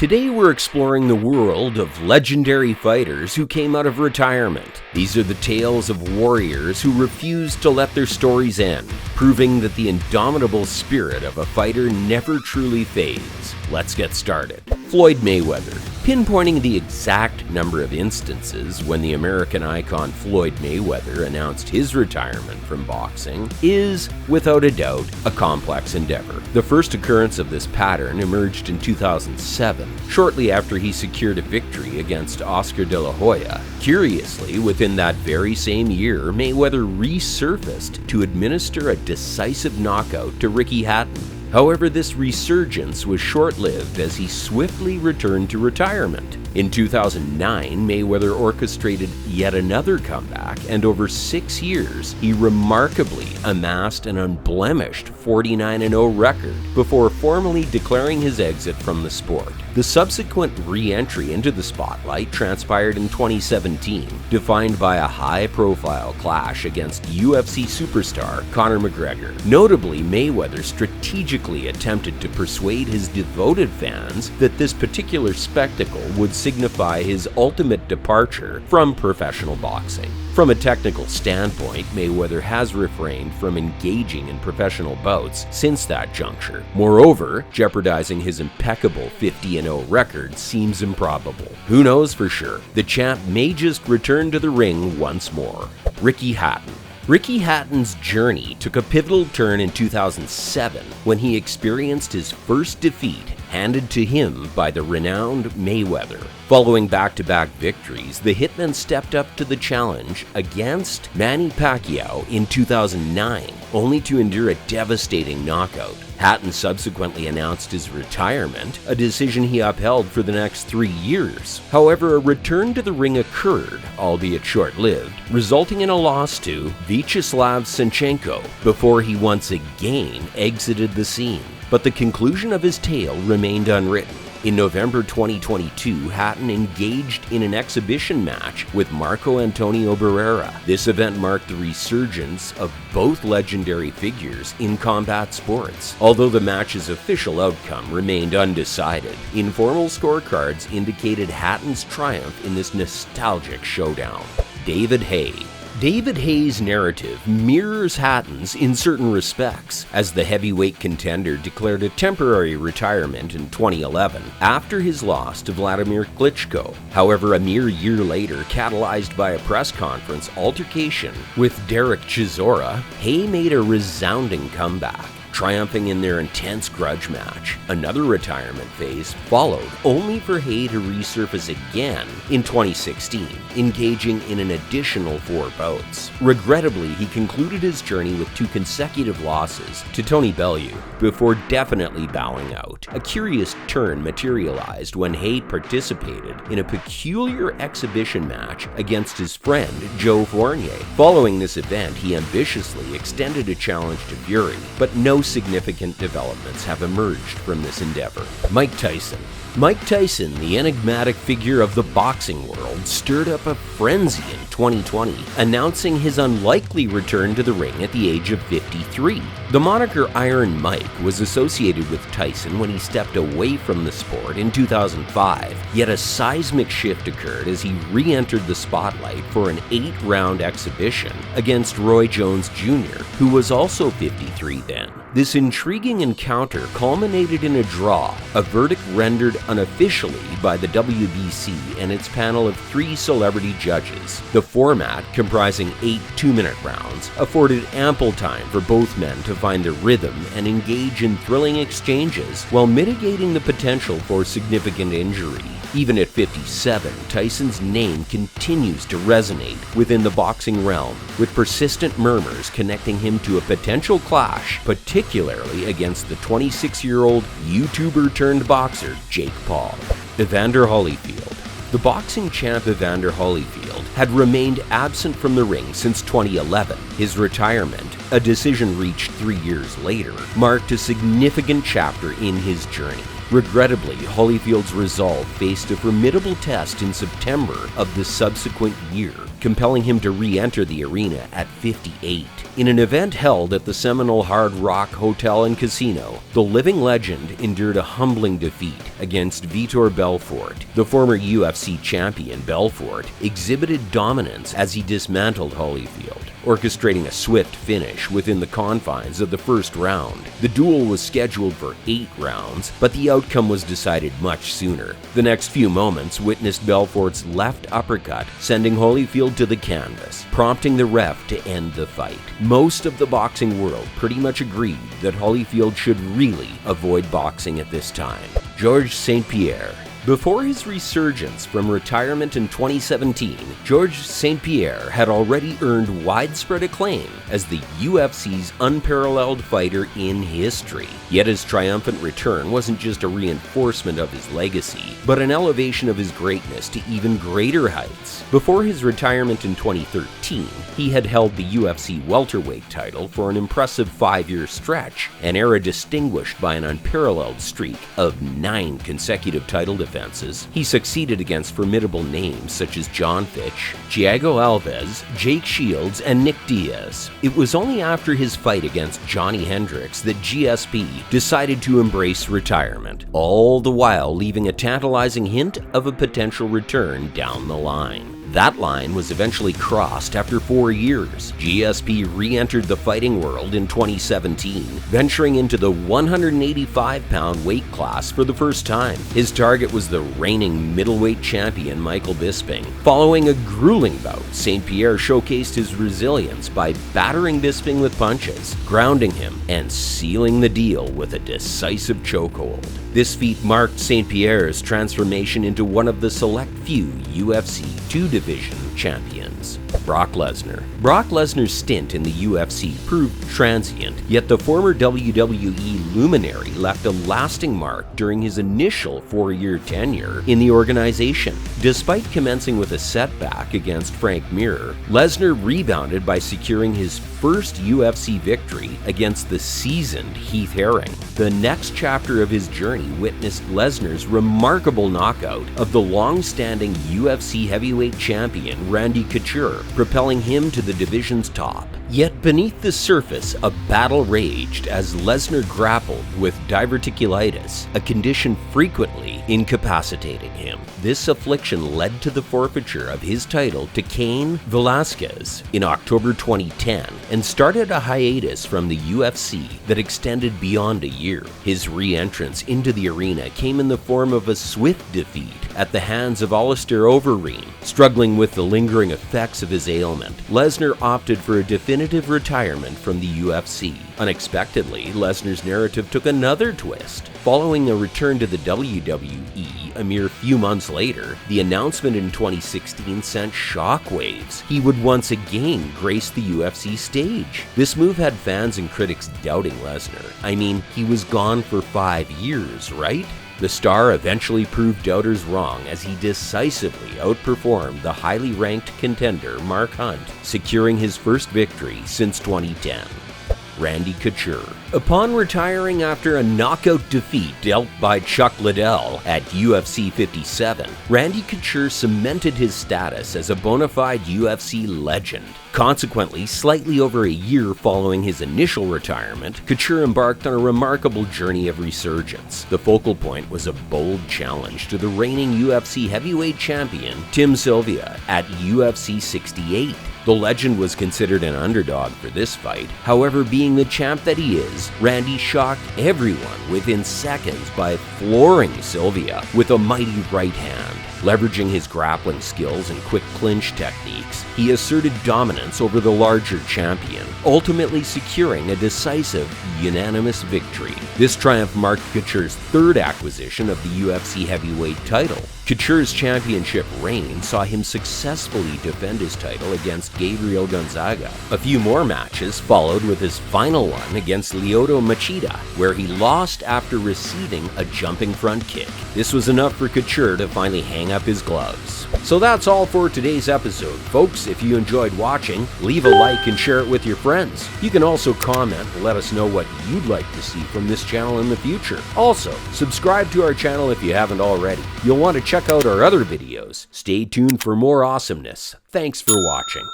Today we're exploring the world of legendary fighters who came out of retirement. These are the tales of warriors who refused to let their stories end, proving that the indomitable spirit of a fighter never truly fades. Let's get started. Floyd Mayweather. Pinpointing the exact number of instances when the American icon Floyd Mayweather announced his retirement from boxing is, without a doubt, a complex endeavor. The first occurrence of this pattern emerged in 2007, shortly after he secured a victory against Oscar de la Hoya. Curiously, within that very same year, Mayweather resurfaced to administer a decisive knockout to Ricky Hatton. However, this resurgence was short-lived as he swiftly returned to retirement. In 2009, Mayweather orchestrated yet another comeback, and over 6 years, he remarkably amassed an unblemished 49-0 record before formally declaring his exit from the sport. The subsequent re-entry into the spotlight transpired in 2017, defined by a high-profile clash against UFC superstar Conor McGregor. Notably, Mayweather strategically attempted to persuade his devoted fans that this particular spectacle would signify his ultimate departure from professional boxing. From a technical standpoint, Mayweather has refrained from engaging in professional bouts since that juncture. Moreover, jeopardizing his impeccable 50-0 record seems improbable. Who knows for sure? The champ may just return to the ring once more. Ricky Hatton. Ricky Hatton's journey took a pivotal turn in 2007 when he experienced his first defeat handed to him by the renowned Mayweather. Following back-to-back victories, the hitman stepped up to the challenge against Manny Pacquiao in 2009, only to endure a devastating knockout. Hatton subsequently announced his retirement, a decision he upheld for the next 3 years. However, a return to the ring occurred, albeit short-lived, resulting in a loss to Vyacheslav Senchenko before he once again exited the scene. But the conclusion of his tale remained unwritten. In November 2022, Hatton engaged in an exhibition match with Marco Antonio Barrera. This event marked the resurgence of both legendary figures in combat sports. Although the match's official outcome remained undecided, informal scorecards indicated Hatton's triumph in this nostalgic showdown. David Haye. David Haye's narrative mirrors Hatton's in certain respects, as the heavyweight contender declared a temporary retirement in 2011 after his loss to Vladimir Klitschko. However, a mere year later, catalyzed by a press conference altercation with Derek Chisora, Haye made a resounding comeback, triumphing in their intense grudge match. Another retirement phase followed, only for Haye to resurface again in 2016, engaging in an additional 4 bouts. Regrettably, he concluded his journey with 2 consecutive losses to Tony Bellew before definitely bowing out. A curious turn materialized when Haye participated in a peculiar exhibition match against his friend Joe Fournier. Following this event, he ambitiously extended a challenge to Fury, but no significant developments have emerged from this endeavor. Mike Tyson. Mike Tyson, the enigmatic figure of the boxing world, stirred up a frenzy in 2020, announcing his unlikely return to the ring at the age of 53. The moniker Iron Mike was associated with Tyson when he stepped away from the sport in 2005, yet a seismic shift occurred as he re-entered the spotlight for an 8-round exhibition against Roy Jones Jr., who was also 53 then. This intriguing encounter culminated in a draw, a verdict rendered unofficially by the WBC and its panel of 3 celebrity judges. The format, comprising 8 2-minute rounds, afforded ample time for both men to find their rhythm and engage in thrilling exchanges while mitigating the potential for significant injury. Even at 57, Tyson's name continues to resonate within the boxing realm, with persistent murmurs connecting him to a potential clash, particularly against the 26-year-old YouTuber-turned-boxer Jake Paul. Evander Holyfield. The boxing champ Evander Holyfield had remained absent from the ring since 2011. His retirement, a decision reached 3 years later, marked a significant chapter in his journey. Regrettably, Holyfield's resolve faced a formidable test in September of the subsequent year. compelling him to re-enter the arena at 58. In an event held at the Seminole Hard Rock Hotel and Casino, the living legend endured a humbling defeat against Vitor Belfort. The former UFC champion Belfort exhibited dominance as he dismantled Holyfield, orchestrating a swift finish within the confines of the first round. The duel was scheduled for 8 rounds, but the outcome was decided much sooner. The next few moments witnessed Belfort's left uppercut, sending Holyfield to the canvas, prompting the ref to end the fight. Most of the boxing world pretty much agreed that Holyfield should really avoid boxing at this time. Georges St Pierre. Before his resurgence from retirement in 2017, Georges St Pierre had already earned widespread acclaim as the UFC's unparalleled fighter in history. Yet his triumphant return wasn't just a reinforcement of his legacy, but an elevation of his greatness to even greater heights. Before his retirement in 2013, he had held the UFC welterweight title for an impressive 5-year stretch, an era distinguished by an unparalleled streak of 9 consecutive title defenses. He succeeded against formidable names such as John Fitch, Thiago Alves, Jake Shields, and Nick Diaz. It was only after his fight against Johnny Hendricks that GSP decided to embrace retirement, all the while leaving a tantalizing hint of a potential return down the line. That line was eventually crossed after 4 years. GSP re-entered the fighting world in 2017, venturing into the 185-pound weight class for the first time. His target was the reigning middleweight champion Michael Bisping. Following a grueling bout, St Pierre showcased his resilience by battering Bisping with punches, grounding him, and sealing the deal with a decisive chokehold. This feat marked St Pierre's transformation into one of the select few UFC 2 division champions. Brock Lesnar. Brock Lesnar's stint in the UFC proved transient, yet the former WWE luminary left a lasting mark during his initial 4-year tenure in the organization. Despite commencing with a setback against Frank Mir, Lesnar rebounded by securing his first UFC victory against the seasoned Heath Herring. The next chapter of his journey witnessed Lesnar's remarkable knockout of the long-standing UFC heavyweight champion Randy Couture, propelling him to the division's top. Yet beneath the surface, a battle raged as Lesnar grappled with diverticulitis, a condition frequently incapacitating him. This affliction led to the forfeiture of his title to Cain Velasquez in October 2010 and started a hiatus from the UFC that extended beyond a year. His re-entrance into the arena came in the form of a swift defeat at the hands of Alistair Overeem. Struggling with the lingering effects of his ailment, Lesnar opted for a definitive retirement from the UFC. Unexpectedly, Lesnar's narrative took another twist. Following a return to the WWE a mere few months later, the announcement in 2016 sent shockwaves. He would once again grace the UFC stage. This move had fans and critics doubting Lesnar. I mean, he was gone for 5 years, right? The star eventually proved doubters wrong as he decisively outperformed the highly ranked contender Mark Hunt, securing his first victory since 2010. Randy Couture. Upon retiring after a knockout defeat dealt by Chuck Liddell at UFC 57, Randy Couture cemented his status as a bona fide UFC legend. Consequently, slightly over a year following his initial retirement, Couture embarked on a remarkable journey of resurgence. The focal point was a bold challenge to the reigning UFC heavyweight champion Tim Sylvia at UFC 68. The legend was considered an underdog for this fight. However, being the champ that he is, Randy shocked everyone within seconds by flooring Sylvia with a mighty right hand. Leveraging his grappling skills and quick clinch techniques, he asserted dominance over the larger champion, ultimately securing a decisive, unanimous victory. This triumph marked Couture's third acquisition of the UFC heavyweight title. Couture's championship reign saw him successfully defend his title against Gabriel Gonzaga. A few more matches followed with his final one against Lyoto Machida, where he lost after receiving a jumping front kick. This was enough for Couture to finally hang up his gloves. So that's all for today's episode. Folks, if you enjoyed watching, leave a like and share it with your friends. You can also comment and let us know what you'd like to see from this channel in the future. Also, subscribe to our channel if you haven't already. You'll want to check check out our other videos. Stay tuned for more awesomeness. Thanks for watching.